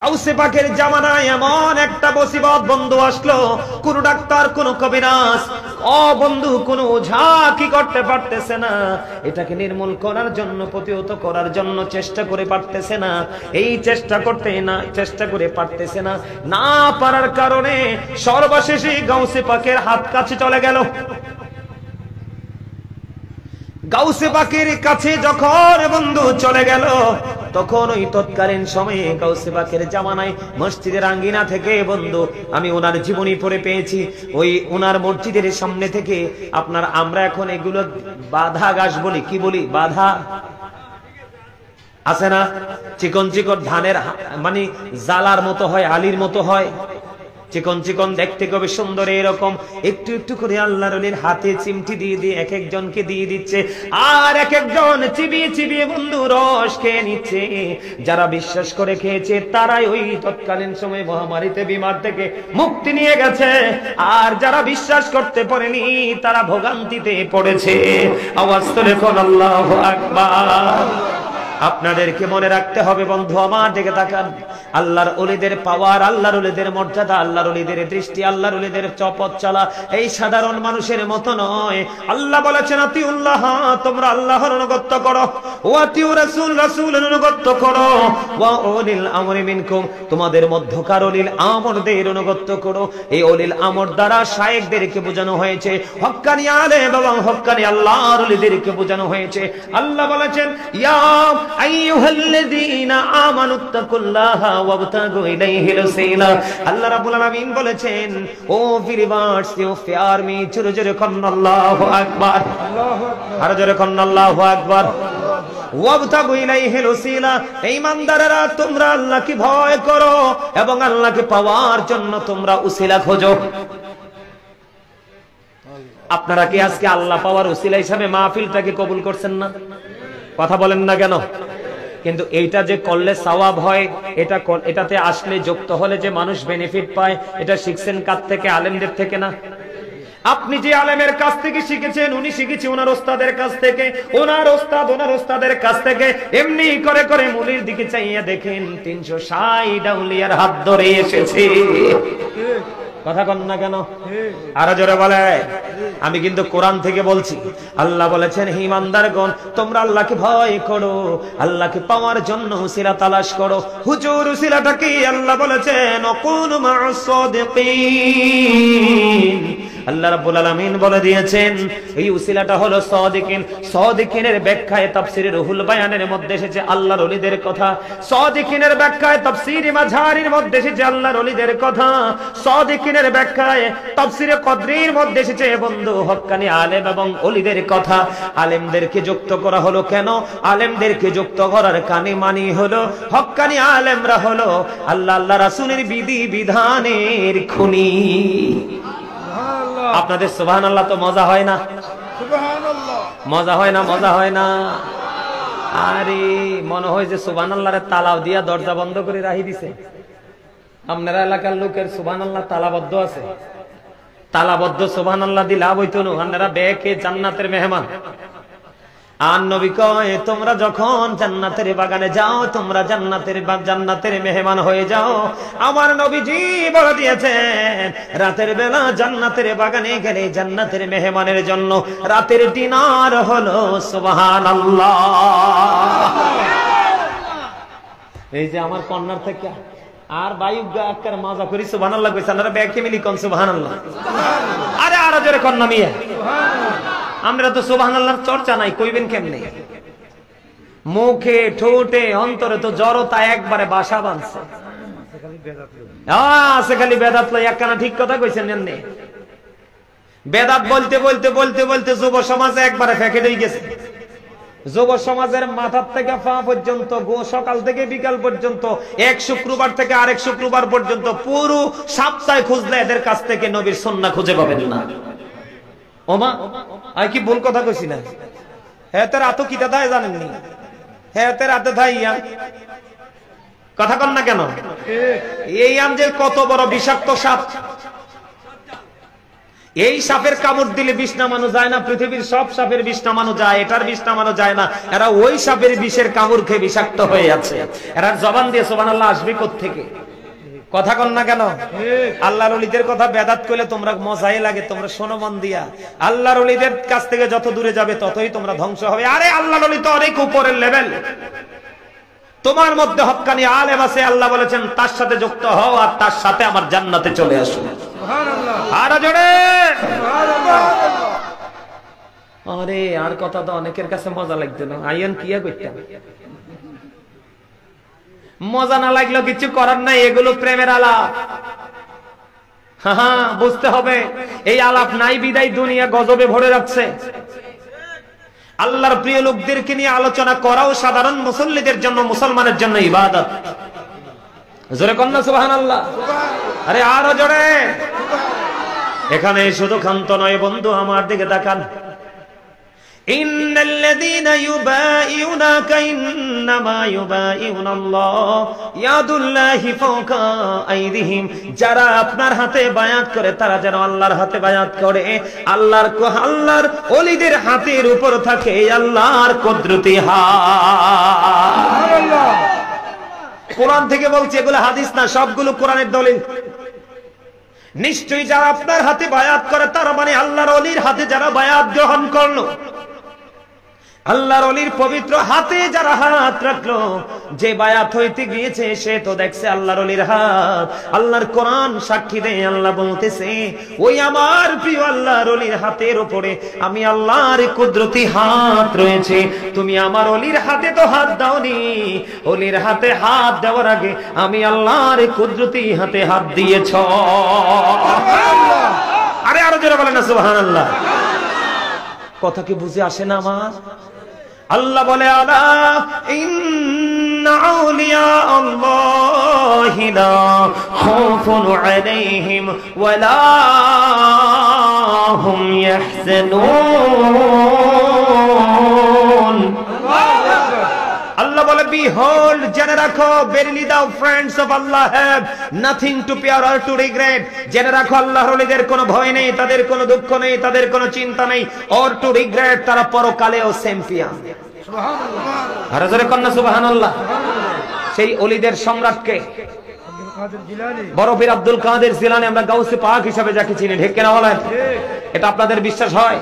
গাউসে পাকের জামানায় এমন একটা মুসিবত বন্ধু আসলো, কোন ডাক্তার, কোন কবিরাজ, বন্ধু কোন ওঝা কি করতে পারতেছে না। এটাকে নির্মূল করার জন্য, প্রতিহত করার জন্য চেষ্টা করে পারতেছে না। এই চেষ্টা করে পারতেছে না। না পারার কারণে সর্বশেষে গাউসে পাকের হাত কাছে চলে গেল। গাউসে পাকের কাছে যখন বন্ধু চলে গেল, তখন ওই তৎকালীন সময়ে গাউসে পাকের জামানায় মসজিদের আঙ্গিনা থেকে বন্ধু আমি ওনার জীবনী পড়ে পেয়েছি। ওই ওনার মসজিদের সামনে থেকে আমরা এখন এগুলো বাধা গাছ বলি, কি বলি, বাধা আছে না, চিকন চিকন ধানের মানে জালার মতো হয়, আলির মতো হয়, চিকন চিকন দেখতে খুবই সুন্দর। এরকম একটু একটু করে আল্লাহর ওলির হাতে চিমটি দিয়ে দিয়ে এক একজনকে দিয়ে দিচ্ছে, আর এক একজন চিবিয়ে চিবিয়ে বন্ধু রস খেয়ে নিচ্ছে। যারা বিশ্বাস করে খেয়েছে তারাই ওই তৎকালীন সময় মহামারীতে বিমার থেকে মুক্তি নিয়ে গেছে, আর যারা বিশ্বাস করতে পারেনি তারা ভোগান্তিতে পড়েছে। আওয়াজ তুলে বলুন আল্লাহু আকবার। আপনাদেরকে মনে রাখতে হবে বন্ধু, আমার দিকে তাকান। আল্লাহর ওলিদের পাওয়ার, আল্লাহর ওলিদের মর্যাদা, আল্লাহর ওলিদের দৃষ্টি, আল্লাহর ওলিদের চপত চলা এই সাধারণ মানুষের মতো নয়। আল্লাহ বলেছেন আতিউল্লাহ, তোমরা আল্লাহর অনুগত্য করো, ওয়া আতিউ রাসূল, রাসূলের অনুগত্য করো, ওয়া উলিল আমরি মিনকুম, তোমাদের মধ্যকার উলিল আমরদের অনুগত্য করো। এই উলিল আমর দ্বারা শায়েখদেরকে বোঝানো হয়েছে, হক্কানি আলেম এবং হক্কানি আল্লাহর ওলিদেরকে বোঝানো হয়েছে। আল্লাহ বলেছেন ইয়া আইয়ুহাল্লাযীনা আমানুত্তাকুল্লাহা ওয়াবতাগু ইলাইহিল ওসিলা। আল্লাহ রাব্বুল আলামিন বলেছেন, O believers, you fear me, জোরে জোরে কন্না আল্লাহু আকবার, আল্লাহু আকবার, আর জোরে কন্না আল্লাহু আকবার। ওয়াবতাগু ইলাইহিল ওসিলা, ঈমানদারেরা তোমরা আল্লাহকে ভয় করো এবং আল্লাহকে পাওয়ার জন্য তোমরা উসিলা খোঁজো। আপনারা কি আজকে আল্লাহ পাওয়ার উসিলা হিসাবে মাহফিলটাকে কবুল করছেন না? কথা বলেন না কেন? কিন্তু এইটা যে করলে সওয়াব হয়, এটাতে আসলে যুক্ত হলে যে মানুষ বেনিফিট পায়, এটা শিখছেন কার থেকে? আলেমদের থেকে না। আপনি যে আলেমের কাছ থেকে শিখেছেন, উনি শিখেছে ওনার ওস্তাদের কাছ থেকে, ওনার ওস্তাদের কাছ থেকে। এমনি করে করে মুলির দিকে চাইয়া দেখেন 360 আউলিয়ার হাত ধরে এসেছে। কথা কন না কেন? আরো জোরে বলে। আমি কিন্তু কোরআন থেকে বলছি। আল্লাহ বলেছেন, হে ঈমানদারগণ, তোমরা আল্লাহকে ভয় করো, আল্লাহকে পাওয়ার জন্য উসিলা তালাশ করো। হুজুর উসিলাটা কি? আল্লাহ বলেছেন ওয়াকুনু মা'আস সাদিকিন। আল্লাহ রাব্বুল আলামিন বলে দিয়েছেন এই উসিলাটা হলো সাদিকিন। সাদিকিনের ব্যাখ্যায় তাফসীরে রুহুল বায়ানের মধ্যে এসেছে আল্লাহর ওলিদের কথা। সাদিকিনের ব্যাখ্যায় তাফসীরে মাঝারির মধ্যে এসেছে আল্লাহর ওলিদের কথা। সাদিকিনের ব্যাখ্যায় তাফসীরে কদরির মধ্যে এসেছে বন্ধু হক্কানি আলেম এবং ওলিদের কথা। আলেমদেরকে যুক্ত করা হলো কেন? আলেমদেরকে যুক্ত করার কানে মানি হলো হক্কানি আলেমরা হলো আল্লাহ রাসূলের বিধি বিধানের খুনি। আপনাদের সুবহানাল্লাহ তো মজা হয় না? সুবহানাল্লাহ মজা হয় না? মজা হয় না? আরে মনে হয় যে সুবহানাল্লাহরে তালাও দিয়া দরজা বন্ধ করে রাখি দিছে। আপনার এলাকার লোকের সুবহানাল্লাহ তালাবদ্ধ আছে। তালাবদ্ধ সুবহানাল্লাহ দিলে লাভ হইতো না, আপনারা বেকে জান্নাতের মেহমান। আর নবী কয়, তোমরা যখন জান্নাতের বাগানে যাও, তোমরা জান্নাতের মেহমান হয়ে যাও। আমার নবীজি বলে দিয়েছেন, রাতের বেলা জান্নাতের বাগানে গেলে জান্নাতের মেহমানের জন্য রাতের ডিনার হলো সুবহানাল্লাহ। এই যে আমার কর্নার থেকে আর বায়ু গাকার মজা করি সুবহানাল্লাহ কইছেন, আপনারা ব্যাকে মিলি কোন সুবহানাল্লাহ। আরে আরো জোরে কন্না মিয়া। আমরা তো সুবহানাল্লাহর চর্চা নাই, কইবেন কেমনে? মুখে ঠোঁটে অন্তরে তো জড়তা একবারে বাসা বাঁধছে। আছে খালি বেদাত লই একখানা। ঠিক কথা কইছেন। এমনি বেদাত বলতে বলতে বলতে বলতে যুব সমাজে একবারে ফেঁকে দিয়ে গেছে। যুব সমাজের মাথার থেকে পা পর্যন্ত, সকাল থেকে বিকাল পর্যন্ত, এক শুক্রবার থেকে আরেক শুক্রবার পর্যন্ত পুরো সপ্তাহে খুঁজলে এদের কাছ থেকে নবীর সুন্নাহ খুঁজে পাবেন না। ওমা আমি কি ভুল কথা কইছি না? হ্যাঁ তোর এত কিতা দায় জানেননি? হ্যাঁ তোর এত ধাইয়া কথা কন না কেন? এই আম যে কত বড় বিষাক্ত সাপ, এই সাপের কামড় দিলে বিষ নামানো যায় না, পৃথিবীর সব সাপের বিষ নামানো যায়, এটার বিষ নামানো যায় না। এরা ওই সাপের বিষের কামড় খেয়ে বিষাক্ত হয়ে আছে। এরা জবান দিয়ে সুবহানাল্লাহ আসবে কোত্থেকে? কথা কন না কেন? আল্লাহর ওলিদের কথা বেদাত করলে তোমরা মজাই লাগে, তোমরা শোনো মন দিয়া। আল্লাহর ওলিদের কাছ থেকে যত দূরে যাবে ততই তোমরা ধ্বংস হবে। আরে আল্লাহর ওলি তো অনেক উপরের লেভেল। তোমার মধ্যে হক্কানি আলেম আছে, আল্লাহ বলেছেন তার সাথে যুক্ত হও আর তার সাথে আমার জান্নাতে চলে আসো। সুবহানাল্লাহ। আর জোরে সুবহানাল্লাহ। আরে আর কথা তো অনেকের কাছে মজা লাগতো না, আইন কিয়া কইতাম। মজা না লাগলেও কিছু করার নাই, এগুলো প্রেমের আলাপ। হ্যাঁ, বুঝতে হবে এই আলাপ নাই বিদায় দুনিয়া গজবে ভরে যাচ্ছে। আল্লাহর প্রিয় লোকদেরকে নিয়ে আলোচনা করাও সাধারণ মুসল্লিদের জন্য, মুসলমানের জন্য ইবাদত। জোরে কন্যা সুবহানাল্লাহ। আরে আরো জোরে। এখানে শুধু ক্ষান্ত নয় বন্ধু, আমার দিকে তাকান। ইন্নাল্লাযীনা ইউবাইউনাকা ইন্নামা ইউবাইউনাল্লাহ ইয়াদুল্লাহি ফাওকা আইদিহিম। যারা আপনার হাতে বায়াত করে তারা যেন আল্লাহর হাতে বায়াত করে। আল্লাহর ওলিদের হাতের উপর থাকে আল্লাহর কুদরতি হাত। সুবহানাল্লাহ। কোরআন থেকে বলছে, এগুলো হাদিস না, সবগুলো কোরআনের দলিল। নিশ্চয়ই যারা আপনার হাতে বায়াত করে তার মানে আল্লাহর ওলির হাতে যারা বায়াত গ্রহণ করলো, আল্লাহর ওলির পবিত্র হাতে যারা হাত রাখলো, যে বায়াত হইতে গিয়েছে সে তো দেখছে আল্লাহর ওলির হাত। আল্লাহর কোরআন সাক্ষী দেয়, আল্লাহ বলতেছে ওই আমার প্রিয় আল্লাহর ওলির হাতের উপরে আমি আল্লাহর কুদরতি হাত রয়েছে। তুমি আমার ওলির হাতে তো হাত দাওনি, ওলির হাতে হাত দেওয়ার আগে আমি আল্লাহর কুদরতি হাতে হাত দিয়েছ। আরে আরো জোরে বলেন না সুবহানাল্লাহ। কথা কি বুঝে আসে না আমার? আল্লাহ বলে আলা ইন্না আউলিয়া আল্লাহি লা খাউফুন আলাইহিম ওয়া লা হুম ইয়াহজানুন। আল্লাহ বলে behold, জেনে রাখো, verily thou friends of Allah have nothing to fear or to regret। জেনে রাখো আল্লাহর ওলিদের কোনো ভয় নেই, তাদের কোনো দুঃখ নেই, তাদের কোনো চিন্তা নেই, or to regret, তারা পরকালেও চ্যাম্পিয়ন। সুবহানাল্লাহ। আর জোরে কন্না সুবহানাল্লাহ। সেই ওলিদের সম্রাটকে বড় পীর আব্দুল কাদের জিলানী আমরা গাউসে পাক হিসেবে যাকে চিনি, ঠিক কিনা বলেন? এটা আপনাদের বিশ্বাস হয়?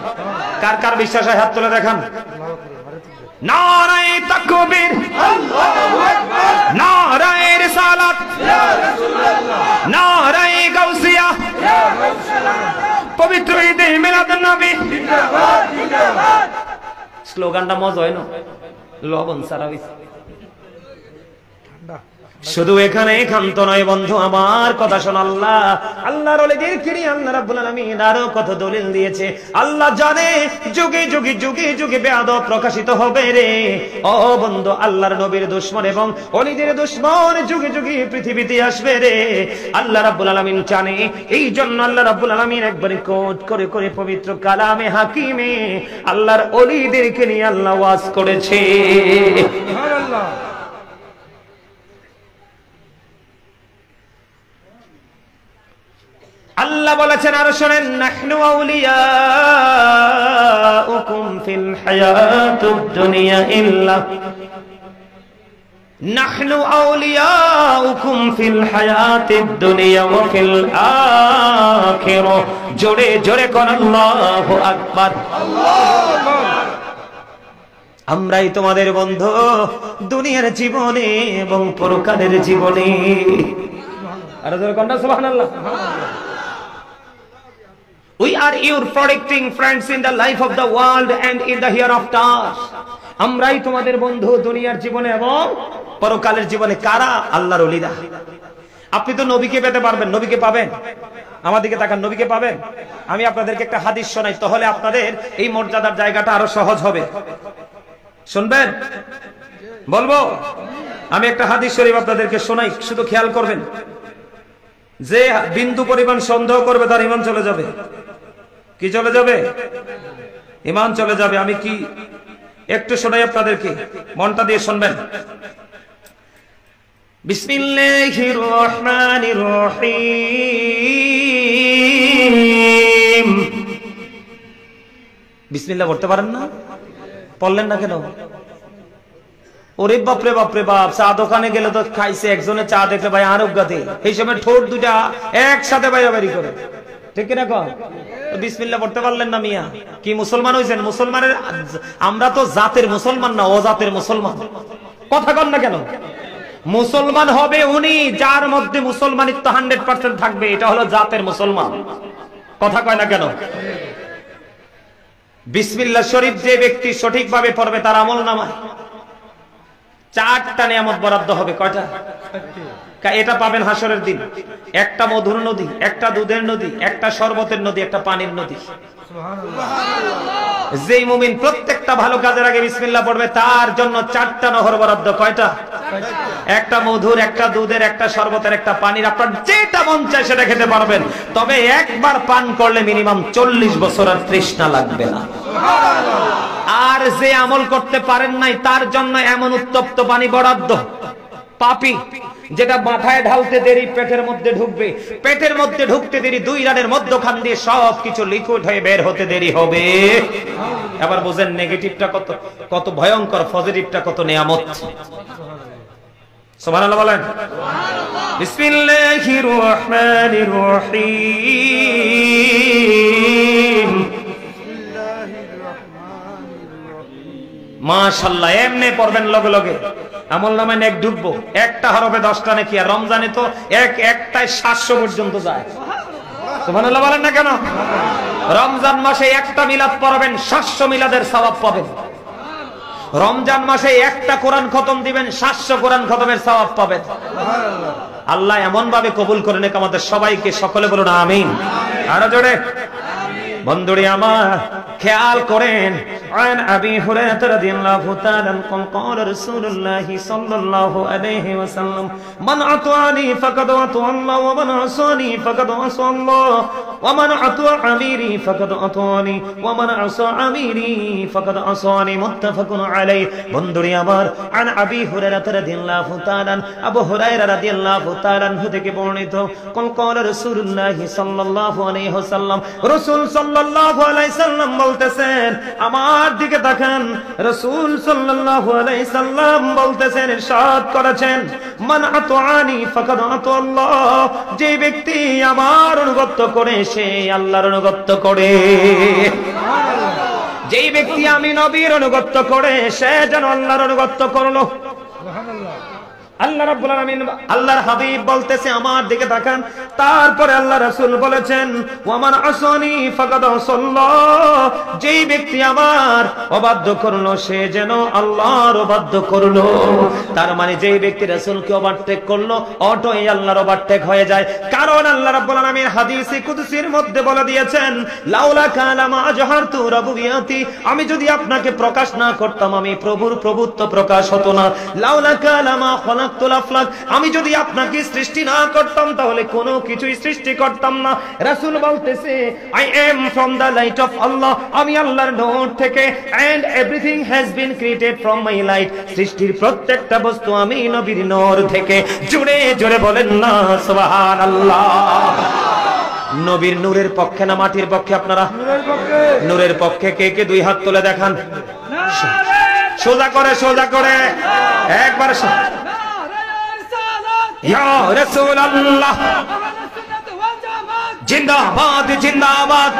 কার কার বিশ্বাস হয় হাত তুলে দেখান। নারায়ে তাকবীর, আল্লাহু আকবার, নারায়ে রিসালাত, ইয়া রাসূলুল্লাহ, নারায়ে গাউসিয়া, ইয়া রাসূলুল্লাহ, পবিত্র ঈদে মিলাদুন নবী জিন্দাবাদ জিন্দাবাদ। স্লোগানটা মজা হয় না? লবণ সারা হইছে। শুধু এখানে ক্ষান্ত নয় বন্ধু, আমার কথা শোন। আল্লাহর ওলিদেরকে নিয়ে আল্লাহ রাব্বুল আলামিন আরো কত দলিল দিয়েছে। আল্লাহ জানে যুগে যুগে যুগে যুগে বেয়াদব প্রকাশিত হবে রে। ও বন্ধু, আল্লাহর নবীর দুশমন এবং ওলিদের দুশমন যুগে যুগে পৃথিবীতে আসবে রে। আল্লাহ রাব্বুল আলামিন জানে, এই জন্য আল্লাহ রাব্বুল আলামিন একবারে কোট করে করে পবিত্র কালামে হাকিমে আল্লাহর ওলিদেরকে নিয়ে আল্লাহ ওয়াজ করেছে। সুবহানাল্লাহ। আল্লাহ বলেছেন, আর শোনেন, নাহনু আউলিয়াউকুম ফিল হায়াতুদ দুনিয়া ইল্লা নাহনু আউলিয়াউকুম ফিল হায়াতিদ দুনিয়া ওয়া ফিল আখিরাহ। জোরে জোরে কোন আল্লাহু আকবার। আল্লাহু আকবার। আমরাই তোমাদের বন্ধু দুনিয়ার জীবনে এবং পরকালের জীবনে। আর জোরে কোন সুবহানাল্লাহ। We are your protecting friends in the life of the world and in the hereafter. আমরাই তোমাদের বন্ধু দুনিয়ার জীবনে এবং পরকালের জীবনে। কারা? আল্লাহর ওলিরা। আপনি তো নবীকে পেতে পারবেন, নবীকে পাবেন। আমার দিকে তাকান, নবীকে পাবেন। আমি আপনাদেরকে একটা হাদিস শোনাই, তাহলে আপনাদের এই মর্যাদার জায়গাটা আরো সহজ হবে। শুনবেন? বলবো? আমি একটা হাদিস শরীফ আপনাদেরকে শোনাই, শুধু খেয়াল করবেন। যে বিন্দু পরিমাণ সন্দেহ করবে তার ঈমান চলে যাবে। কি চলে যাবে? ঈমান চলে যাবে। আমি কি একটু শোনাই আপনাদেরকে, মনটা দিয়ে শুনবেন। বিসমিল্লাহির রহমানির রহিম। বিসমিল্লাহ পড়তে পারেন না? পড়লেন না কেন? ওরে বাপরে বাপরে বাপ, চা দোকানে গেলে তো খাইছে একজনে চা দেখলে ভাই আরোগ্যতে এই সময় ঠোঁট দুটা একসাথে বাইরাবাড়ি করে, ঠিক কিনা কন? বিসমিল্লাহ পড়তে পারলেন না মিয়া, কি মুসলমান হয়েছেন? মুসলমানের আমরা তো জাতের মুসলমান না, ও জাতের মুসলমান। কথা কন না কেন? মুসলমান হবে উনি যার মধ্যে মুসলমানিত্ব 100% থাকবে, এটা হলো জাতের মুসলমান। কথা কয় না কেন? বিসমিল্লাহ শরীফ যে ব্যক্তি সঠিকভাবে পড়বে তার আমলনামায় 4টা নিয়ামত বরাদ্দ হবে। কয়টা? এটা পাবেন হাসরের দিন। একটা মধুর নদী, একটা দুধের নদী, একটা শরবতের নদী, একটা পানির নদী। যেই মুমিন প্রত্যেকটা ভালো কাজের আগে বিসমিল্লাহ পড়বে তার জন্য 4টা নহর বরাদ্দ। কয়টা? একটা মধুর, একটা দুধের, একটা শরবতের, একটা পানির। আপনার যেটা মন চায় সেটা খেতে পারবেন, তবে একবার পান করলে মিনিমাম 40 বছর আর তৃষ্ণা লাগবে না। আর যে আমল করতে পারেন নাই তার জন্য এমন উত্তপ্ত পানি বরাদ্দ। পাপী যেটা মাথায় ঢালতে দেরি পেটের মধ্যে ঢুকবে, পেটের মধ্যে ঢুকতে দেরি 2 রানের মধ্যখান দিয়ে সবকিছু লিকুইড হয়ে বের হতে দেরি হবে। এবার বুঝেন নেগেটিভটা কত কত ভয়ঙ্কর, পজিটিভটা কত নিয়ামত। সুবহানাল্লাহ বলেন। বিসমিল্লাহির রহমানির রহিম। মাশাআল্লাহ, এমনি পড়বেন লগে লগে আমলনামায় নেক ঢুকবো। একটা হরফে 10টা নেকি, আর রমজানে তো একটায় 700 পর্যন্ত যায়। সুবহানাল্লাহ বলেন না কেন? রমজান মাসে একটা মিলাদ পড়বেন, 700 মিলাদের সওয়াব পাবেন। রমজান মাসে একটা কোরআন খতম দিবেন, 700 কোরআন খতমের সওয়াব পাবেন। আল্লাহ এমন ভাবে কবুল করে নেক আমাদের সবাইকে। সকলে বলুন আমিন। আরো জোরে। বন্ধুরে আমার খেয়াল করেন, عن أبي هريرة رضي الله تعالى عنه قال رسول الله صلى الله عليه وسلم من أطاعني فقد أطاع الله ومن عصاني فقد عصى الله ومن أطاع أميري فقد أطاعني ومن عصى أميري فقد عصاني متفق عليه। বন্ধুরে আমার عن أبي هريرة رضي الله تعالى عنه আবু হুরায়রা রাদিয়াল্লাহু তাআলা আনহু থেকে বর্ণিত قال رسول الله صلى الله عليه وسلم রাসূল সাল্লাল্লাহু আলাইহি সাল্লাম বলতেছেন, আমার দিকে তাকান, রাসূল সাল্লাল্লাহু আলাইহি সাল্লাম বলতেছেন, ইরশাদ করেছেন, মান আতাআনি ফাকাদ আতাআল্লাহ, যে ব্যক্তি আমার অনুগত করে সে আল্লাহর অনুগত করে। সুবহানাল্লাহ। যেই ব্যক্তি আমি নবীর অনুগত করে সে যেন আল্লাহর অনুগত করলো। সুবহানাল্লাহ। আল্লাহ রাব্বুল আলামিন, আল্লাহর হাবিব বলতেছে আমার দিকে তাকান, তারপরে আল্লাহ রাসূল বলেছেন ওয়ামান আসানি ফাকাদ আসাল্লাহ, যেই ব্যক্তি আমার অবাধ্য করলো সে যেন আল্লাহর অবাধ্য করলো। তার মানে যেই ব্যক্তি রাসূলকে ওভারটেক করলো অটোই আল্লাহর ওভারটেক হয়ে যায়। কারণ আল্লাহ রাব্বুল আলামিন হাদিসে কুদসির মধ্যে বলে দিয়েছেন, লাউলা কালামা আজহারতু রাবুবিয়াতি, আমি যদি আপনাকে প্রকাশ না করতাম আমি প্রভুর প্রভুত্ব প্রকাশ হতো না। লাউলা কালামা আমি যদি আপনাকে সৃষ্টি না করতাম তাহলে কোনো কিছুই সৃষ্টি করতাম না। রাসূল বলতেছে I am from the light of Allah, আমি আল্লাহর নূর থেকে, and everything has been created from my light, সৃষ্টির প্রত্যেকটা বস্তু আমি নবীর নূর থেকে। জোরে জোরে বলেন না সুবহানাল্লাহ। নবীর নূরের পক্ষে না মাটির পক্ষে? আপনারা নূরের পক্ষে কে কে 2 হাত তুলে দেখান। সোজা করে সোজা করে একবার ইয়া রাসূলুল্লাহ জিন্দাবাদ জিন্দাবাদ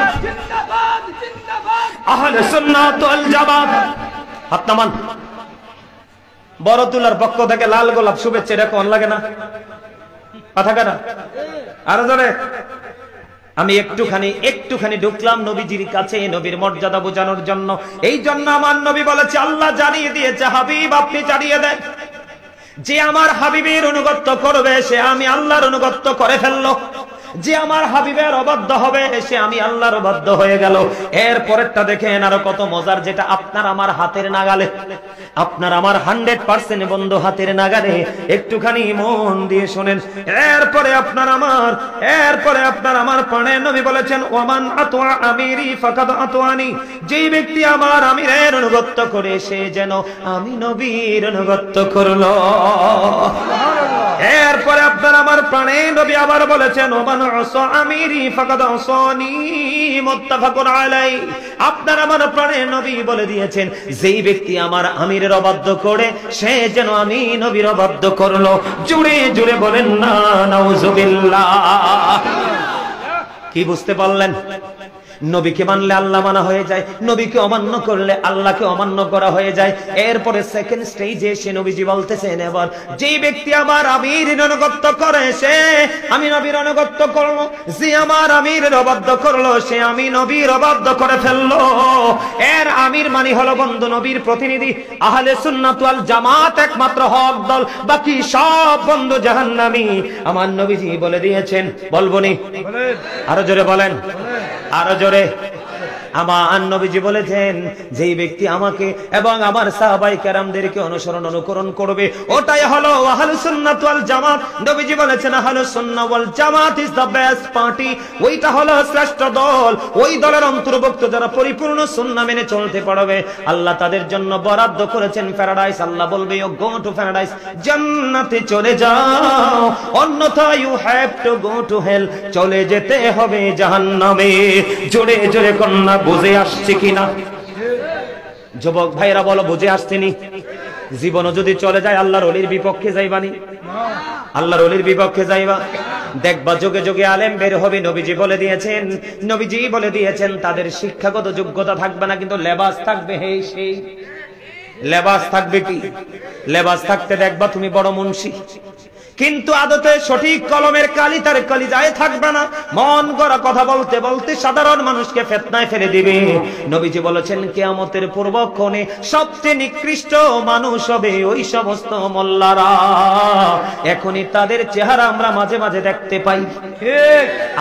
আহলে সুন্নাত ওয়াল জামাত। হাত নামান। বড়তুলার পক্ষ থেকে লাল গোলাপ শুভেচ্ছা, এটা কোন লাগে না? কথা কেন? আরো জোরে। আমি একটুখানি ঢুকলাম নবীজির কাছে নবীর মর্যাদা বোঝানোর জন্য। এই জন্য আমার নবী বলেছে, আল্লাহ জানিয়ে দিয়েছে হাবিব আপনি জানিয়ে দেন, যে আমার হাবিবের অনুগত করবে সে আমি আল্লাহর অনুগত করে ফেললো, যে আমার হাবিবের অবাধ্য হবে সে আমি আল্লাহর অবাধ্য হয়ে গেল। এর পরেরটা দেখেন আরো কত মজার, যেটা আপনার আমার হাতের নাগালে, আপনার আমার 100% বন্ধু হাতের নাগালে। একটুখানি মন দিয়ে শোনেন। এরপরে আপনার আমার প্রাণে নবী বলেছেন ওয়ামান আতওয়া আমিরি ফাকাদ আতওয়ানি, যেই ব্যক্তি আমার আমিরের অনুগত করে সে যেন আমি নবীর অনুগত করলো। সুবহানাল্লাহ। এরপরে আপনার আমার প্রাণে নবী আবার বলেছেন ওমান আসা আমিরি ফাকাদ আসানি মুত্তাফাকুন আলাই। আপনার আমার প্রাণে নবী বলে দিয়েছেন যেই ব্যক্তি আমার আমিরের অবাধ্য করে সে যেন আমি নবীর অবাধ্য করলো। জুড়ে জুড়ে বলেন না নাউজুবিল্লাহ। কি বুঝতে পারলেন? নবীকে মানলে আল্লাহ মানা হয়ে যায়, নবীকে অমান্য করলে আল্লাহকে অমান্য করা হয়ে যায়। এরপরে সেকেন্ড স্টেজে সে নবীজি বলতেছেন এবার যে ব্যক্তি আমার আমিরের অনুগত্য করে সে আমি নবীর অনুগত্য করলো, যে আমার আমিরের অবাধ্য করলো সে আমি নবীর অবাধ্য করে ফেললো। এর আমির মানে হলো বন্ধু নবীর প্রতিনিধি। আহলে সুন্নাত ওয়াল জামাত একমাত্র হক দল, বাকি সব বন্ধু জাহান্নামী। আমার নবীজি বলে দিয়েছেন, বলবো নি? আরো জোরে বলেন, আরো জোরে। আমার নবীজি বলেছেন যেই ব্যক্তি আমাকে এবং আমার সাহাবায়ে কেরামদেরকে অনুসরণ অনুকরণ করবে ওটাই হলো আহলুস সুন্নাত ওয়াল জামাত। নবীজি বলেছেন আহলুস সুন্নাহ ওয়াল জামাত ইজ দ্য বেস্ট পার্টি। ওইটা হলো শ্রেষ্ঠ দল। ওই দলের অন্তর্ভুক্ত যারা পরিপূর্ণ সুন্নাহ মেনে চলতে পারবে আল্লাহ তাদের জন্য বরাদ্দ করেছেন প্যারাডাইস। আল্লাহ বলবে ইউ গো টু প্যারাডাইস, জান্নাতে চলে যাও, অন্যথা you have to go to hell, চলে যেতে হবে জাহান্নামে। জোরে জোরে কন্যা বুঝে আসছে কিনা? যুবক ভাইরা বলো বুঝে আসছেনি? জীবন যদি চলে যায় আল্লাহর ওলির বিপক্ষে যাইবানি? আল্লাহর ওলির বিপক্ষে যাইবা? দেখবা যোগে যোগে আলেম বের হবে। নবীজি বলে দিয়েছেন, নবীজি বলে দিয়েছেন তাদের শিক্ষাগত যোগ্যতা থাকবে না কিন্তু লেবাস থাকবে। হেই সেই লেবাস থাকবে কি? লেবাস থাকতে দেখবা তুমি বড় মুন্সি, কিন্তু আদতে সঠিক কলমের কালি তার কলিজায় থাকবে না। মন গড়া কথা বলতে বলতে সাধারণ মানুষকে ফিতনায় ফেলে দিবে। নবীজি বলেছেন কিয়ামতের পূর্বক্ষণে সবচেয়ে নিকৃষ্ট মানুষ হবে ওই সমস্ত মোল্লারা। এখনই তাদের চেহারা আমরা মাঝে মাঝে দেখতে পাই,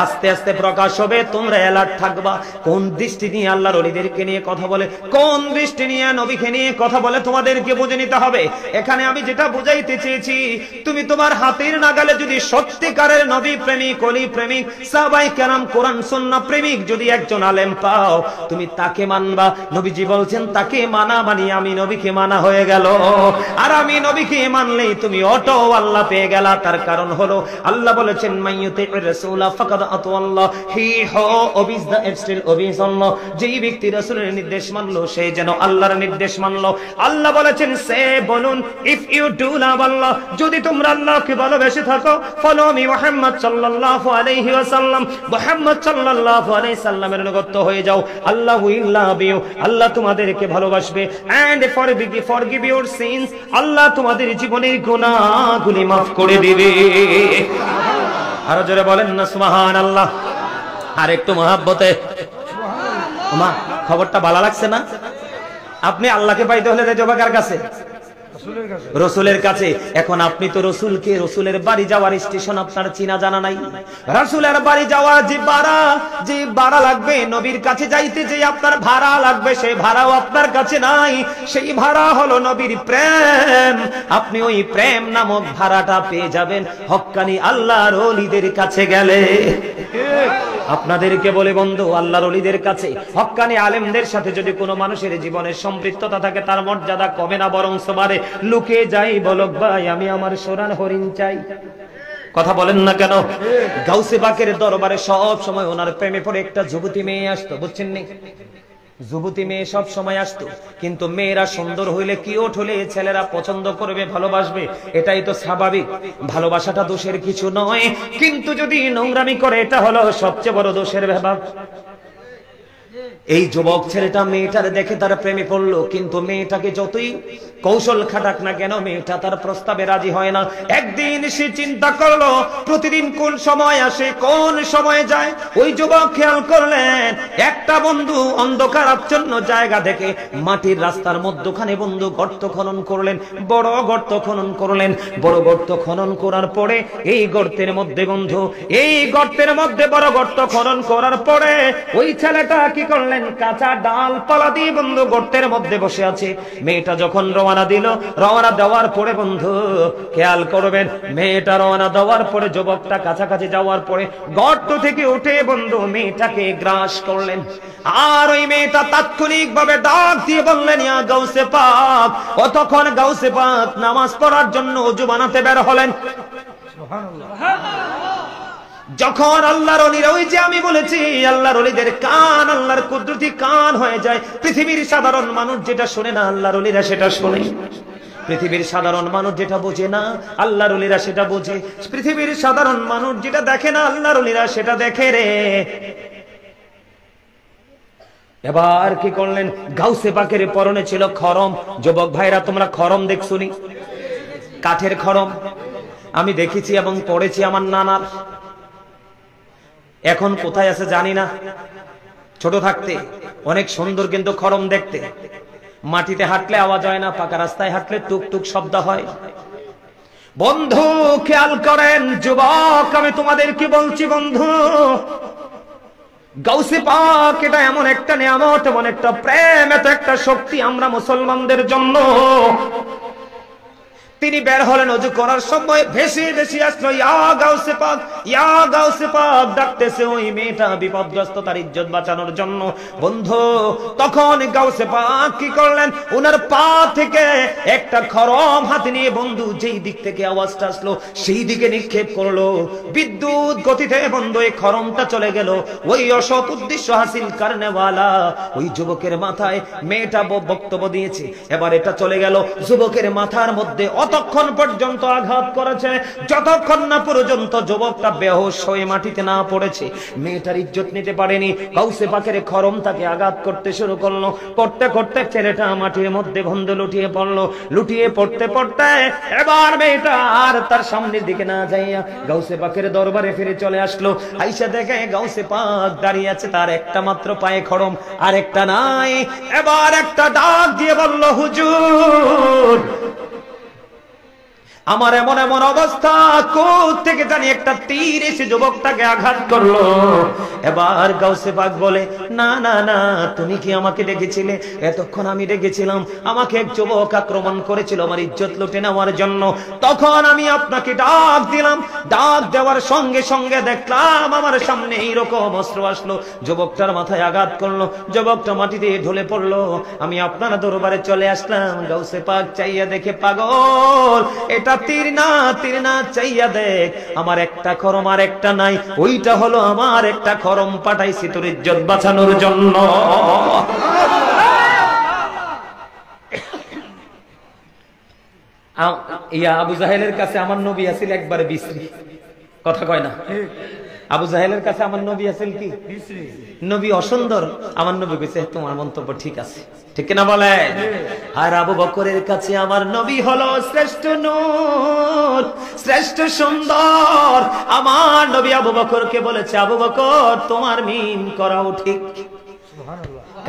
আস্তে আস্তে প্রকাশ হবে। তোমরা অ্যালার্ট থাকবা। কোন দৃষ্টি নিয়ে আল্লাহর ওলিদেরকে নিয়ে কথা বলে, কোন দৃষ্টি নিয়ে নবীকে নিয়ে কথা বলে তোমাদেরকে বুঝে নিতে হবে। এখানে আমি যেটা বুঝাইতে চেয়েছি, তুমি তোমার হাতের নাগালে যদি সত্যিকারের নবী প্রেমিক, ওলি প্রেমিক, সাহাবায়ে কেরাম, কোরআন সুন্নাহ প্রেমিক যদি একজন আলেম পাও তুমি তাকে মানবা। নবীজি বলছেন তাকে মানা মানি আমি নবীকে মানা হয়ে গেল। আর আমি নবীকে মানলেই তুমি অটো আল্লাহ পেয়ে গেলা। তার কারণ হলো আল্লাহ বলেছেন মাইয়ুতির রাসূলা ফাকাদ আতাল্লাহ, হি হো ওবিস দা এবস্টিল ওবিস আল্লাহ। যেই ব্যক্তি রাসূলের নির্দেশ মানলো সে যেন আল্লাহর নির্দেশ মানলো। আল্লাহ বলেছেন সে বলুন ইফ ইউ ডু লাভ আল্লাহ, যদি তোমরা আল্লাহকে ভালোবেসে থাকো, ফলো মি মুহাম্মদ সাল্লাল্লাহু আলাইহি ওয়াসাল্লাম, মুহাম্মদ সাল্লাল্লাহু আলাইহি সাল্লামের অনুগত হয়ে যাও। আল্লাহ উইল লাভ ইউ, আল্লাহ তোমাদেরকে ভালোবাসবে। এন্ড ফরগিভ ইউর সিনস, আল্লাহ তোমাদের জীবনের গুনাহগুলি maaf করে দিবে। আরো জোরে বলেন না সুবহানাল্লাহ। আর একটু মহব্বতে মা, খবরটা ভালো লাগছে না? আপনি আল্লাহকে পাইতে হলে যাইতে হবে কার কাছে? রসুলের কাছে। এখন আপনি তো রসুলকে, রসুলের বাড়ি যাওয়ার স্টেশন আপনার চিনা জানা নাই। রসুলের বাড়ি যাওয়ার যে ভাড়া লাগবে, নবীর কাছে যাইতে যে আপনার ভাড়া লাগবে সেই ভাড়াও আপনার কাছে নাই। সেই ভাড়া হলো নবীর প্রেম। আপনি ওই প্রেম নামক ভাড়াটা পেয়ে যাবেন হক্কানি আল্লাহর ওলিদের কাছে গেলে। আপনাদেরকে বলে বন্ধু, আল্লাহর ওলিদের কাছে হক্কানি আলেমদের সাথে যদি কোনো মানুষের জীবনের সম্পৃক্ততা থাকে তার মর্যাদা কমে না বরং বাড়ে। লুকে যাই বলক ভাই আমি আমার সোনার হরিণ চাই। কথা বলেন না কেন? গাউসে পাকের দরবারে সব সময় ওনার প্রেমে পড়ে একটা যুবতী মেয়ে আসতো, বুঝছেন নি? যুবতী মেয়ে সব সময় আসতো, কিন্তু মেয়েরা সুন্দর হইলে, কিউট হলে ছেলেরা পছন্দ করবে, ভালোবাসবে, এটাই তো স্বাভাবিক। ভালোবাসাটা দোষের কিছু নয়, কিন্তু যদি নোংরামি করে এটা হলো সবচেয়ে বড় দোষের ব্যাপার। এই যুবক ছেলেটা মেয়েটার দেখে তার প্রেমে পড়লো, কিন্তু মেয়েটাকে যতই কৌশল খাটাক না কেন মেয়েটা তার প্রস্তাবে রাজি হয় না। একদিন সে চিন্তা করলো প্রতিদিন কোন সময় আসে কোন সময় যায়। ওই যুবক খেয়াল করলেন একটা বন্ধু অন্ধকার আচ্ছন্ন জায়গা থেকে মাটির রাস্তার মধ্যখানে বন্ধু গর্ত খনন করলেন, বড় গর্ত খনন করলেন। বড় গর্ত খনন করার পরে এই গর্তের মধ্যে বন্ধু, এই গর্তের মধ্যে বড় গর্ত খনন করার পরে ওই ছেলেটা কি করলেন, কাঁচা ডালপালা দিয়ে বন্ধু গর্তের মধ্যে বসে আছে। মেয়েটা যখন রওনা দিল, রওনা দেওয়ার পরে বন্ধু খেয়াল করবেন, মেয়েটা রওনা দেওয়ার পরে যুবকটা কাছাকাছি যাওয়ার পরে গর্ত থেকে উঠে বন্ধু মেয়েটাকে গ্রাস করলেন। আর ওই মেয়েটা তাৎক্ষণিক ভাবে ডাক দিয়ে বললেন ইয়া গাউসে পাক। তখন গাউসে পাক নামাজ পড়ার জন্য ওযু বানাতে বের হলেন। যখন আল্লাহর ওলিরা, ওই যে আমি বলেছি আল্লাহর ওলিদের কান আল্লাহর কুদরতি কান হয়ে যায়, পৃথিবীর সাধারণ মানুষ যেটা শোনে না আল্লাহর ওলিরা সেটা শোনে, পৃথিবীর সাধারণ মানুষ যেটা বোঝে না আল্লাহর ওলিরা সেটা বোঝে, পৃথিবীর সাধারণ মানুষ যেটা দেখে না আল্লাহর ওলিরা সেটা দেখে রে। এবার কি করলেন, গাউসে পাকের পরনে ছিল খরম। যুবক ভাইরা তোমরা খরম দেখছুনি? কাঠের খরম আমি দেখেছি এবং পড়েছি আমার নানার, এখন কোথায় আছে জানি না। ছোট থাকতে অনেক সুন্দর কিন্তু খরম দেখতে, মাটিতে হাঁটলে আওয়াজ হয় না, পাকা রাস্তায় হাঁটলে টুকটুক শব্দ হয়। বন্ধু খেয়াল করেন, যুবক আমি তোমাদের কি বলছি বন্ধু, গাউসে পাক এটা এমন একটা নিয়ামত, এমন একটা প্রেম, এত একটা শক্তি আমরা মুসলমানদের জন্য। তিনি বের হলেন অজু করার সময়, ভেসে ভেসে আসলো ইয়া গাউসে পাক, ইয়া গাউসে পাক ডাকতেছে ওই মেয়েটা বিপদগ্রস্ত, তার ইজ্জত বাঁচানোর জন্য। বন্ধু তখন গাউসে পাক কি করলেন, ওনার পা থেকে একটা খরম হাতে নিয়ে বন্ধু যেই দিক থেকে আওয়াজটা আসলো সেই দিকে নিক্ষেপ করলো। বিদ্যুৎ গতিতে বন্ধু এই খরমটা চলে গেল ওই অসৎ উদ্দেশ্য হাসিল কারণেওয়ালা ওই যুবকের মাথায়। মেয়েটা বক্তব্য দিয়েছে, এবার এটা চলে গেল যুবকের মাথার মধ্যে। অতক্ষণ পর্যন্ত আঘাত করেছে যতক্ষণ না পর্যন্ত যুবকটা বেহুশ হয়ে মাটিতে না পড়েছে। মেয়েটার ইজ্জত নিতে পারেনি, গাউসে পাকের খরম তাকে আঘাত করতে শুরু করলো। করতে করতে ছেলেটা মাটির মধ্যে বন্ধ লুটিয়ে পড়লো। লুটিয়ে পড়তে পড়তে এবার মেয়েটা আর তার সামনের দিকে না যাইয়া গাউসে পাকের দরবারে ফিরে চলে আসলো। আইসা দেখে গাউসে পাক দাঁড়িয়ে আছে, তার একটা মাত্র পায়ে খরম আর একটা নাই। এবার একটা ডাক দিয়ে বলল, হুজুর আমার এমন এমন অবস্থা, কোথা থেকে জানি একটা তীর এসে যুবকটাকে আঘাত করলো। এবার গাউসে পাক বলে, না না না, তুমি কি আমাকে ডেকেছিলে? এতক্ষণ আমি ডেকেছিলাম, আমাকে এক যুবক আক্রমণ করেছিল আমার ইজ্জত লুটে নেওয়ার জন্য। তখন আমি আপনাকে ডাক দিলাম, ডাক দেওয়ার সঙ্গে সঙ্গে দেখলাম আমার সামনে এইরকম অস্ত্র আসলো, যুবকটার মাথায় আঘাত করলো, যুবকটা মাটিতে ঢলে পড়লো। আমি আপনার দরবারে চলে আসলাম। গাউসে পাক চাইয়া দেখে, পাগল এটা তীর না, তীর না, চাইয়া দেখ আমার একটা খরম আর একটা নাই, ওইটা হলো আমার একটা খরম, পাঠাইছি তোর ইজ্জত বাঁচানোর জন্য। ইয়া আবু জাহেলের কাছে আমার নবী আছিল একবারে বিশ্রী, কথা কয় না। আবু জাহেলের কাছে আমার নবী আছিল কি নবী অসুন্দর, আমার নবী কইছে তোমার মন্তব্য ঠিক আছে, ঠিক না বলে? আর আবু বকরের কাছে আমার নবী হলো শ্রেষ্ঠ নূর, শ্রেষ্ঠ সুন্দর। আমার নবী আবু বকরকে বলেছে, আবু বকর তোমার মিম করাও ঠিক,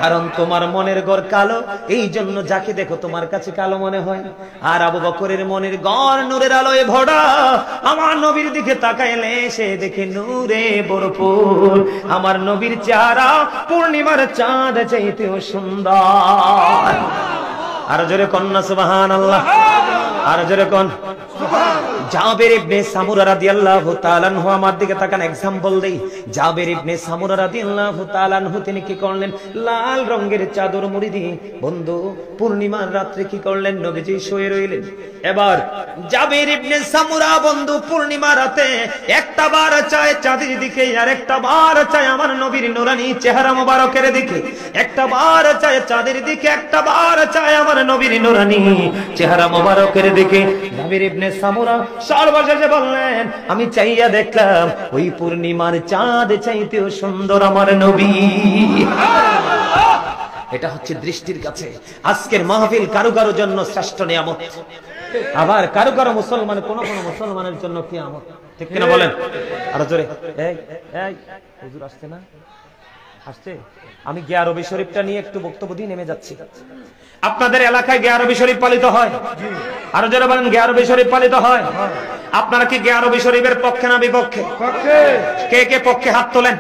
কারণ তোমার মনের ঘর কালো, এই জন্য যাকে দেখো তোমার কাছে কালো মনে হয়। আর আবু বকরের মনের ঘর নূরের আলোয় ভরা। আমার নবীর দিকে তাকাইলে সে দেখে নূরে ভরপুর। আমার নবীর চেহারা পূর্ণিমার চাঁদ চাইতেও সুন্দর। আর জোরে কন্যা সুবহানাল্লাহ, আর জোরে কোন। জাবের ইবনে সামুরা রাদিয়াল্লাহু তাআলা আনহু, আমার দিকে তাকান, एग्जांपल দেই। জাবের ইবনে সামুরা রাদিয়াল্লাহু তাআলা আনহু তিনি কি করলেন, লাল রঙের চাদর মুড়ি দিয়ে বন্ধু পূর্ণিমার রাতে কি করলেন, নবীজি শুয়ে রইলেন। এবার জাবের ইবনে সামুরা বন্ধু পূর্ণিমার রাতে একটা বার চায় চাঁদের দিকে, আর একটা বার চায় আমার নবীর নূরানি চেহারা মোবারকের দিকে। একটা বার চায় চাঁদের দিকে, একটা বার চায় আমার নবীর নূরানি চেহারা মোবারকের দিকে। জাবের ইবনে সামুরা সর্বশেষে বললেন, আমি চাইয়া দেখলাম ওই পূর্ণিমার চাঁদ চাইতেও সুন্দর আমার নবী। এটা হচ্ছে দৃষ্টির কাছে আজকের মাহফিল কারো কারো জন্য শ্রেষ্ঠ নিয়ামত, আবার কারো কারো মুসলমান কোন কোন মুসলমানের জন্য কিয়ামত, ঠিক কিনা বলেন? আর জোরে এই এই হুজুর আসছে না, আসছে। আমি গিয়া রবি শরীফটা নিয়ে একটু বক্তব্য দিয়ে নেমে যাচ্ছি। আপনাদের এলাকায় গিয়া রবি শরীফ পালিত হয়? আরো যারা বলেন গিয়া রবি শরীফ পালিত হয়। আপনারা কি গিয়া রবি শরীফের পক্ষে না বিপক্ষে? কে কে পক্ষে হাত তোলেন,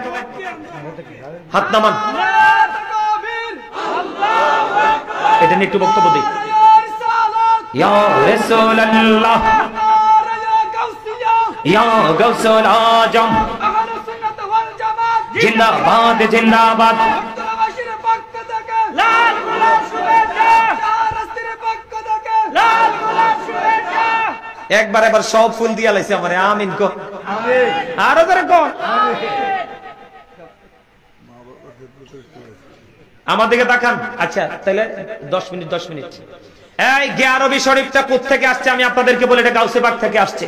হাত নামান। এটা নিয়ে একটু বক্তব্য দিই। ইয়া রাসূলুল্লাহ ইয়া গাউসুল আজম জিন্দাবাদ জিন্দাবাদ। লাল গোলাপ শুভেচ্ছা, রাস্তার পক্ষ থেকে লাল গোলাপ শুভেচ্ছা। একবার এবার সব ফুল দিয়া লাইছে আমারে, আমিন কো, আরো ধরে কোন আমার দিকে তাকান। আচ্ছা তাহলে 10 মিনিট 10 মিনিট। এই গিয়ারবি শরীফটা কোত্থেকে আসছে আমি আপনাদেরকে বলি, এটা গাউসে পাক থেকে আসছে।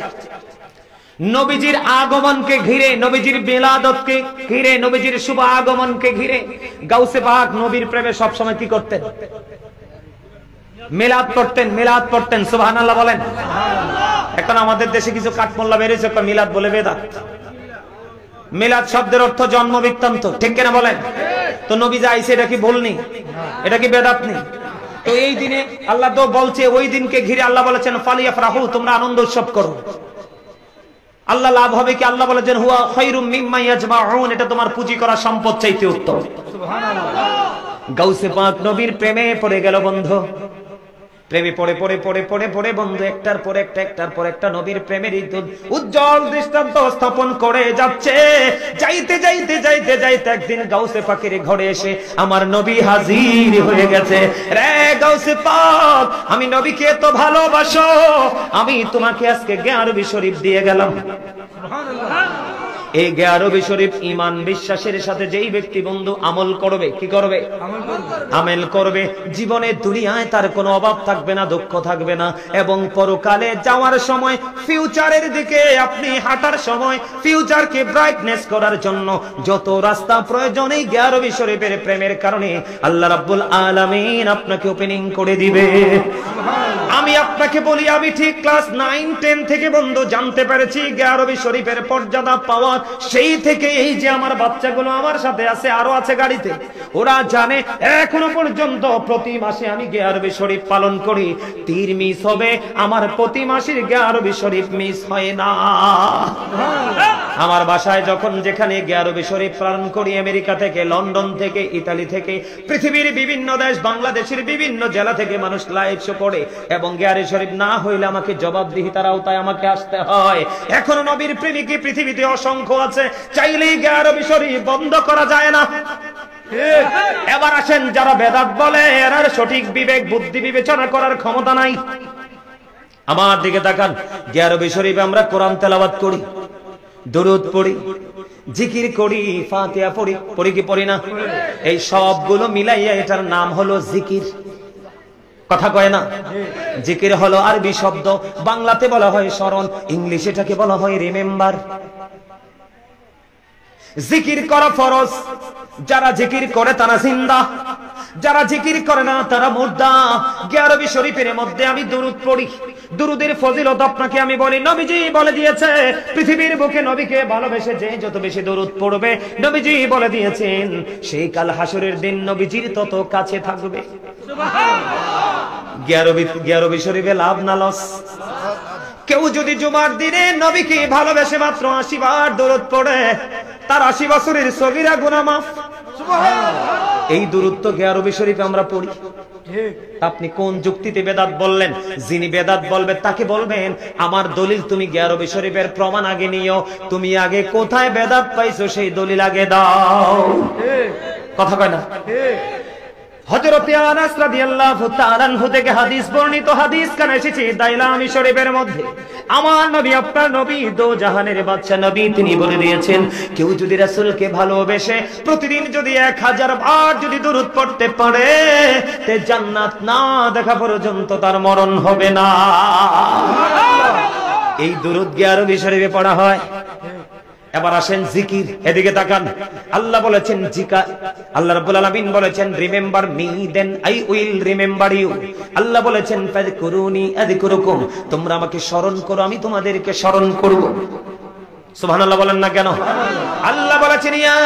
নবীজির আগমনকে ঘিরে, নবীজির মিলাদতকে ঘিরে, নবীজির শুভ আগমনকে ঘিরে গাউসে পাক নবীর প্রেমে সব সময় কি করতেন? মিলাদ পড়তেন, মিলাদ পড়তেন। সুবহানাল্লাহ বলেন। এখন আমাদের দেশে কিছু কাঠমোল্লা বেরিয়েছে মিলাদ বলে বেদাত। মিলাদ শব্দের অর্থ জন্ম বৃত্তান্ত, ঠিক কিনা বলেন? তো নবী যা আইছে এটা কি ভুলনি? এটা কি বেদাত নেই? তো এই দিনে আল্লাহ তো বলছে, ওই দিনকে ঘিরে আল্লাহ বলেছেন ফালিয়াফরাহু, তোমরা আনন্দ উৎসব করো। আল্লাহ লাভ হবে কি? আল্লাহ বলেছেন হুয়া খায়রুম মিম্মা ইয়াজমাউন, এটা তোমার পুঁজি করা সম্পদ চাইতে উত্তম। সুবহানাল্লাহ। গাউসে পাক নবীর প্রেমে পড়ে গেল বন্ধু, প্রেমে পড়ে পড়ে পড়ে পড়ে পড়ে বন্ধু একটার পর একটা, একটার পর একটা নবীর প্রেমের উজ্জ্বল দৃষ্টান্ত স্থাপন করে যাচ্ছে। যাইতে যাইতে যাইতে যাইতে একদিন গাউসে পাকের ঘরে এসে আমার নবী হাজির হয়ে গেছে। রে গাউসে পাক, আমি নবীকে এত ভালোবাসো, আমি তোমাকে আজকে গিয়ারবি শরীফ দিয়ে গেলাম। সুবহানাল্লাহ। এই গিয়ারবি শরীফ ঈমান বিশ্বাসের সাথে যেই ব্যক্তি বন্ধু আমল করবে, কি করবে? আমল করবে। জীবনে দুনিয়ায় তার কোনো অভাব থাকবে না, দুঃখ থাকবে না, এবং পরকালে যাওয়ার সময় ফিউচারের দিকে আপনি হাঁটার সময় ফিউচারকে ব্রাইটনেস করার জন্য যত রাস্তা প্রয়োজন এই গিয়ারবি শরীফের প্রেমের কারণে আল্লাহ রাব্বুল আলামিন আপনাকে ওপেনিং করে দিবে। আমি আপনাকে বলি, আমি ঠিক ক্লাস 9-10 থেকে বন্ধু জানতে পেরেছি গিয়ারবি শরীফের মর্যাদা পাওয়া। সেই থেকে এই যে আমার বাচ্চাগুলো আমার সাথে আছে, আরো আছে গাড়িতে, ওরা জানে এখনো পর্যন্ত প্রতি মাসে আমি গিয়ারবি শরীফ পালন করি। তীর মিস হবে, আমার প্রতি মাসের গিয়ারবি শরীফ মিস হয় না। আমার বাসায় যখন যেখানে গিয়ারবি শরীফ পালন করি, আমেরিকা থেকে, লন্ডন থেকে, ইতালি থেকে, পৃথিবীর বিভিন্ন দেশ, বাংলাদেশের বিভিন্ন জেলা থেকে মানুষ লাইভ শো করে, এবং গিয়ারবি শরীফ না হইলে আমাকে জবাবদিহিতার আওতায় আমাকে আসতে হয়। এখনো নবীর প্রেমিক পৃথিবীতে অসংখ্য আছে, চাইলেই গিয়ারবি শরীফ বন্ধ করা যায় না। এবার আসেন, যারা বেদাত বলে এর সঠিক বিবেক বুদ্ধি বিবেচনা করার ক্ষমতা নাই। আমার দিকে তাকান। গিয়ারবি শরীফে আমরা কোরআন তেলাওয়াত করি, দরুদ পড়ি, জিকির করি, ফাতিহা পড়ি, পড়ি কি পড়ি না? এই সবগুলো মিলাইয়া এটার নাম হলো জিকির। কথা কয় না? জিকির হলো আরবি শব্দ, বাংলাতে বলা হয় স্মরণ, ইংলিশে এটাকে বলা হয় রিমেম্বার। জিকির করা ফরজ, যারা জিকির করে তারা জিন্দা, যারা জিকির করে না তারা মুর্দা। গিয়ারবি শরীফের মধ্যে আমি দরুদ পড়ি। দরুদের ফজিলত আপনাকে আমি বলি, নবীজি বলে দিয়েছে পৃথিবীর বুকে নবীকে ভালোবেসে যে যত বেশি দরুদ পড়বে, নবীজি বলে দিয়েছেন সেই কাল হাসরের দিন নবীজির তত কাছে থাকবে। সুবহানাল্লাহ। গিয়ারবি শরীফে লাভ না লস? কেউ যদি জুমার দিনে নবীকে ভালোবেসে মাত্র 80 বার দরুদ পড়ে, তার 80 বছরের সগীরা গুনাহ মাফ। সুবহানাল্লাহ। এই দরুদ তো গিয়ারবি শরীফে আমরা পড়ি। ঠিক। আপনি কোন যুক্তিতে বেদাত বললেন? যিনি বেদাত বলবে তাকে বলবেন আমার দলিল তুমি গিয়ারবি শরীফের প্রমাণ আগে নিও, তুমি আগে কোথায় বেদাত পাইছো সেই দলিল আগে দাও। ঠিক। কথা কয় না? ঠিক। হযরত আনাস রাদিয়াল্লাহু তাআলা আনহু থেকে হাদিস বর্ণিত, হাদিস কানে এসেছে দাইলামি শরীফের মধ্যে। আমার নবী, আপনার নবী, দো জাহানের বাদশা নবী, তিনি বলে দিয়েছেন কেউ যদি রাসূলকে ভালোবেসে প্রতিদিন যদি 1000 বার যদি দরুদ পড়তে পারে, তে জান্নাত না দেখা পর্যন্ত তার মরণ হবে না। এই দরুদ গিয়ারবি শরীফে পড়া হয়। এবার আসেন জিকির, এদিকে তাকান। আল্লাহ বলেছেন জিকা, আল্লাহ রাব্বুল আলামিন বলেছেন remember me then I will remember you. Allah বলেছেন ফাযকুরুনি আযকুরুকুম, তোমরা আমাকে স্মরণ করো আমি তোমাদেরকে স্মরণ করব। সুবহানাল্লাহ বলেন না কেন? আল্লাহ বলেছেন ইয়া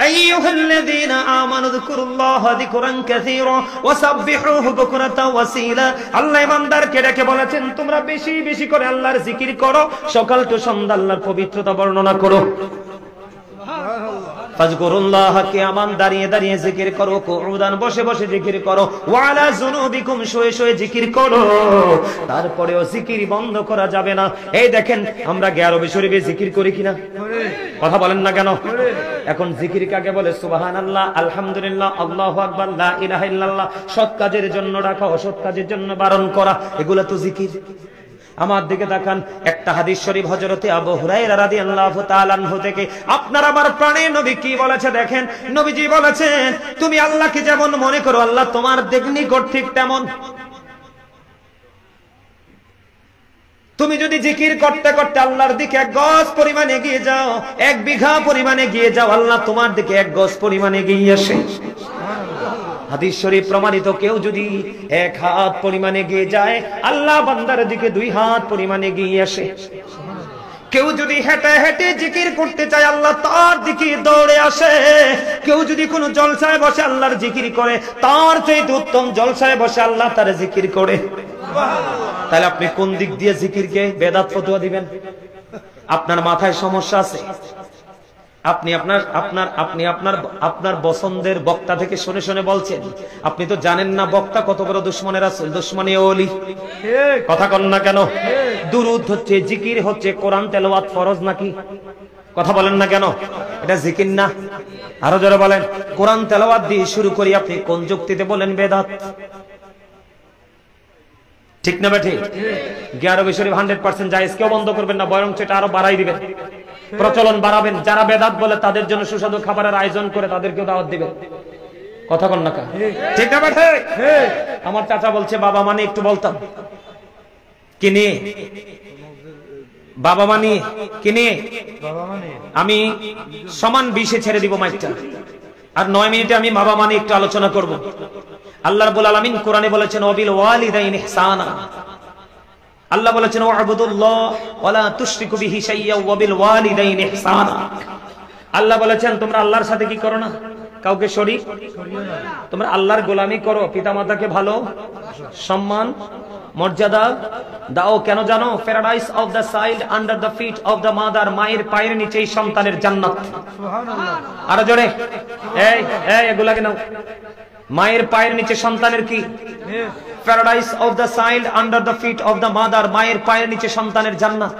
আইয়ুহাল্লাযীনা আমানু যকুরুল্লাহা যিকরান কাসীরা ওয়া সাব্বিহুহু বুকরাতাও ওয়া আসীলা। আল্লাহ ইমানদারকে ডেকে বলেছেন তোমরা বেশি বেশি করে আল্লাহর জিকির করো, সকাল টু সন্ধ্যা আল্লাহর পবিত্রতা বর্ণনা করো। ফাযকুরুল্লাহা কিয়ামান, দাঁড়িয়ে দাঁড়িয়ে জিকির করো, কুউদান, বসে বসে জিকির করো, ওয়া আলা যুনুবিকুম, শুয়ে শুয়ে জিকির করো। তারপরেও জিকির বন্ধ করা যাবে না। এই দেখেন আমরা গিয়ারবি শরীফে জিকির করি কিনা? কথা বলেন না কেন? এখন জিকির কাকে বলে? সুবহানাল্লাহ, আলহামদুলিল্লাহ, আল্লাহু আকবার, লা ইলাহা ইল্লাল্লাহ। সৎ কাজের জন্য রাখা, অসৎ কাজের জন্য বারণ করা, এগুলা তো জিকির। আমার দিকে তাকান, একটা হাদিস শরীফ হযরতে আবু হুরায়রা রাদিয়াল্লাহু তাআলা আনহু থেকে আপনার আমার প্রাণের নবী কি বলেছে দেখেন। নবীজি বলেছেন, তুমি আল্লাহকে যেমন মনে করো আল্লাহ তোমার নিকট ঠিক তেমন। তুমি যদি জিকির করতে করতে আল্লাহর দিকে 1 গজ পরিমাণ এগিয়ে যাও, 1 বিঘা পরিমাণ এগিয়ে যাও, আল্লাহ তোমার দিকে 1 গজ পরিমাণ এগিয়ে আসে। হাদিস শরীফ প্রমাণিত, কেউ যদি 1 হাত পরিমাণ এগিয়ে যায় আল্লাহ বান্দার দিকে 2 হাত পরিমাণ এগিয়ে আসে। কেউ যদি হেঁটে হেঁটে জিকির করতে চায় আল্লাহ তার দিকে দৌড়ে আসে। কেউ যদি কোনো জলসায় বসে আল্লাহর জিকির করে, তার চাইতে উত্তম জলসায় বসে আল্লাহ তার জিকির করে। তাহলে আপনি কোন দিক দিয়ে জিকিরকে বেদাত ফতোয়া দিবেন? আপনার মাথায় সমস্যা আছে। আপনি আপনার পছন্দের বক্তা থেকে শুনে শুনে বলছেন। আপনি তো জানেন না বক্তা কত বড় দুশমনের রাসূল, দুশমনে ওলি। কথা কন না কেন? দুরূদ হচ্ছে, জিকির হচ্ছে, কোরআন তেলাওয়াত ফরজ নাকি? কথা বলেন না কেন? এটা জিকির না? আরো জোরে বলেন। কোরআন তেলাওয়াত দিয়ে শুরু করি, আপনি কোন যুক্তিতে বলেন বেদাত? ঠিক না বেঠিক? গিয়ারবি শরীফ 100% জায়েজ, কেউ বন্ধ করবেন না, বরং সেটা আরো বাড়াই দিবেন, প্রচলন বাড়াবেন। যারা বেদাত বলে তাদের জন্য সুস্বাদু খাবারের আয়োজন করে তাদেরকেও দাওয়াত দিবেন। কথা কন না কা? ঠিক না বেঠিক? আমার চাচা বলছে বাবা মানে একটু বলতাম কিনে, বাবা মানে কিনে আমি সমান 20-এ ছেড়ে দিব মাইকটা, আর 9 মিনিটে আমি বাবা মানে একটু আলোচনা করব। আল্লাহ রাব্বুল আলামিন কোরআনে বলেছেন ওয়াবিল ওয়ালিদাইনি ইহসানা। আল্লাহ বলেছেন ওয়াবুদুল্লাহ ওয়ালা তুশরিকু বিহি শাইয়্যা ওয়াবিল ওয়ালিদাইনি ইহসানা। আল্লাহ বলেছেন তোমরা আল্লাহর সাথে কি করো না? কাউকে শরীক করিও না। তোমরা আল্লাহর গোলামি করো, পিতামাতাকে ভালো সম্মান মর্যাদা দাও। কেন জানো? Paradise of the child under the feet of the mother. মায়ের পায়ের নিচেই সন্তানের জান্নাত। সুবহানাল্লাহ। আরো জোরে, এই এগুলাকে নাও। মায়ের পায়ের নিচে সন্তানের কি? Paradise of the child under the feet of the mother. মায়ের পায়ের নিচে সন্তানের জান্নাত।